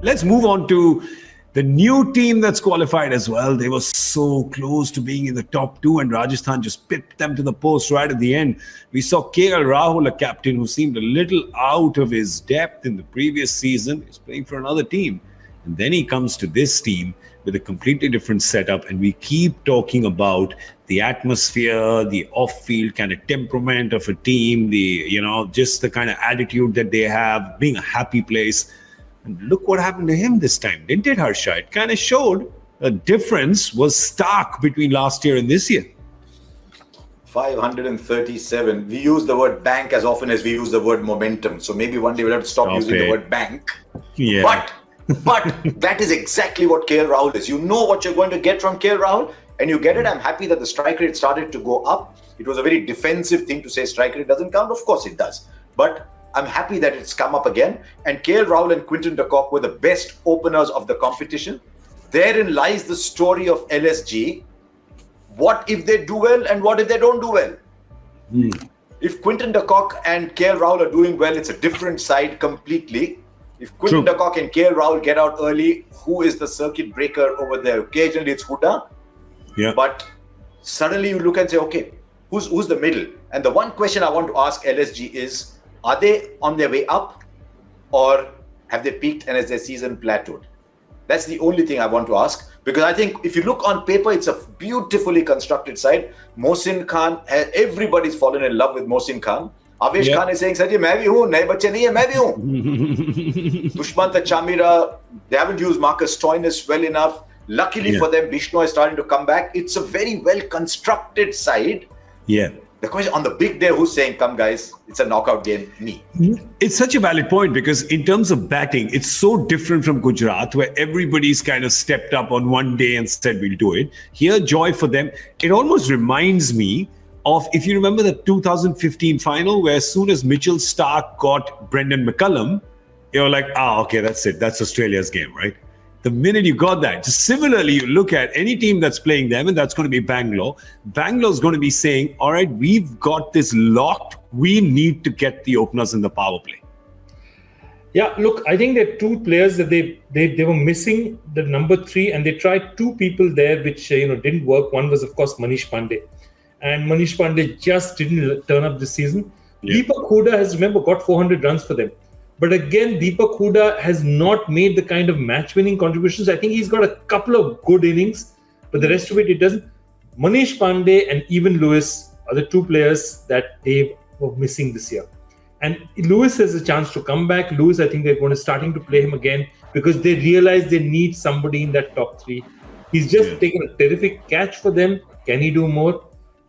Let's move on to the new team that's qualified as well. They were so close to being in the top two, and Rajasthan just pipped them to the post right at the end. We saw Rahul, a captain who seemed a little out of his depth in the previous season. He's playing for another team. And then he comes to this team with a completely different setup, and we keep talking about the atmosphere, the off-field kind of temperament of a team, just the kind of attitude that they have, being a happy place. And look what happened to him this time, didn't it, Harsha? It kind of showed a difference was stark between last year and this year. 537. We use the word bank as often as we use the word momentum. So maybe one day we'll have to stop using the word bank. Yeah. But that is exactly what KL Rahul is. You know what you're going to get from KL Rahul, and you get it. I'm happy that the strike rate started to go up. It was a very defensive thing to say strike rate doesn't count. Of course it does. But I'm happy that it's come up again. And KL Rahul and Quinton de Kock were the best openers of the competition. Therein lies the story of LSG. What if they do well and what if they don't do well? If Quinton de Kock and KL Rahul are doing well, it's a different side completely. If Quinton de Kock and KL Rahul get out early, who is the circuit breaker over there? Occasionally it's Hooda. Yeah. But suddenly you look and say, okay, who's the middle? And the one question I want to ask LSG is, are they on their way up or have they peaked and has their season plateaued? That's the only thing I want to ask. Because I think if you look on paper, it's a beautifully constructed side. Mohsin Khan, everybody's fallen in love with Mohsin Khan. Avesh Khan is saying, Sir, मैं भी हूँ, नए बच्चे नहीं है, मैं भी हूँ. Dushmanta Chamira, they haven't used Marcus Stoinis well enough. Luckily for them, Bishnoy is starting to come back. It's a very well constructed side. Yeah. The question on the big day, who's saying, come guys, it's a knockout game, me. It's such a valid point because in terms of batting, it's so different from Gujarat where everybody's kind of stepped up on one day and said, we'll do it. Here, joy for them. It almost reminds me of, if you remember the 2015 final, where as soon as Mitchell Starc got Brendan McCullum, you're like, okay, that's it. That's Australia's game, right? The minute you got that, just similarly, you look at any team that's playing them, and that's going to be Bangalore. Bangalore's going to be saying, all right, we've got this locked. We need to get the openers in the power play. Yeah, look, I think there are two players that they were missing, the number 3, and they tried two people there, which didn't work. One was, of course, Manish Pandey. And Manish Pandey just didn't turn up this season. Yeah. Deepak Hooda has, remember, got 400 runs for them. But again, Deepak Hooda has not made the kind of match-winning contributions. I think he's got a couple of good innings, but the rest of it doesn't. Manish Pandey and even Lewis are the two players that they were missing this year. And Lewis has a chance to come back. Lewis, I think they're going to starting to play him again because they realize they need somebody in that top 3. He's just taken a terrific catch for them. Can he do more?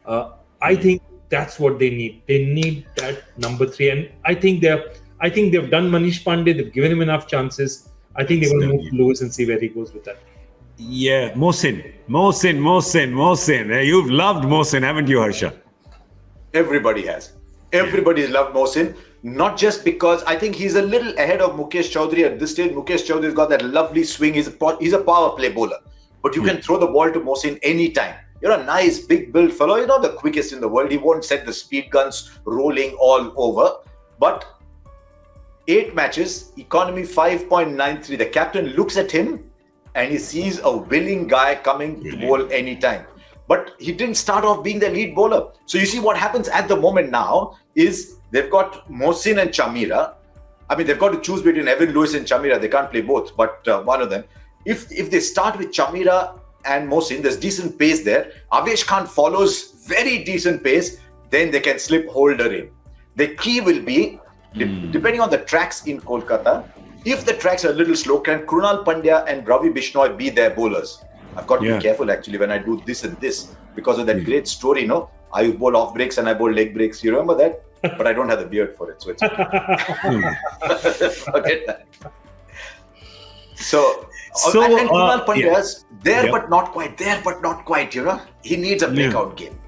I think that's what they need. They need that number 3. And I think they've done Manish Pandey. They've given him enough chances. I think they're going to move to Lewis and see where he goes with that. Yeah, Mohsin. You've loved Mohsin, haven't you, Harsha? Everybody has. Everybody's loved Mohsin. Not just because I think he's a little ahead of Mukesh Chowdhury at this stage. Mukesh Chowdhury's got that lovely swing. He's a power play bowler. But you can throw the ball to Mohsin anytime. You're a nice, big build fellow. You're not the quickest in the world. He won't set the speed guns rolling all over. But 8 matches, economy 5.93. The captain looks at him and he sees a willing guy coming to bowl anytime. But he didn't start off being the lead bowler. So you see what happens at the moment now is they've got Mohsin and Chamira. I mean, they've got to choose between Evan Lewis and Chamira. They can't play both, but one of them. If they start with Chamira and Mohsin, there's decent pace there. Avesh Khan follows very decent pace. Then they can slip Holder in. The key will be, depending on the tracks in Kolkata, if the tracks are a little slow, can Krunal Pandya and Ravi Bishnoi be their bowlers? I've got to be careful actually when I do this and this because of that great story, I bowl off breaks and I bowl leg breaks. You remember that? But I don't have the beard for it, so it's okay. Forget that. So and Krunal Pandya's there but not quite, He needs a breakout game.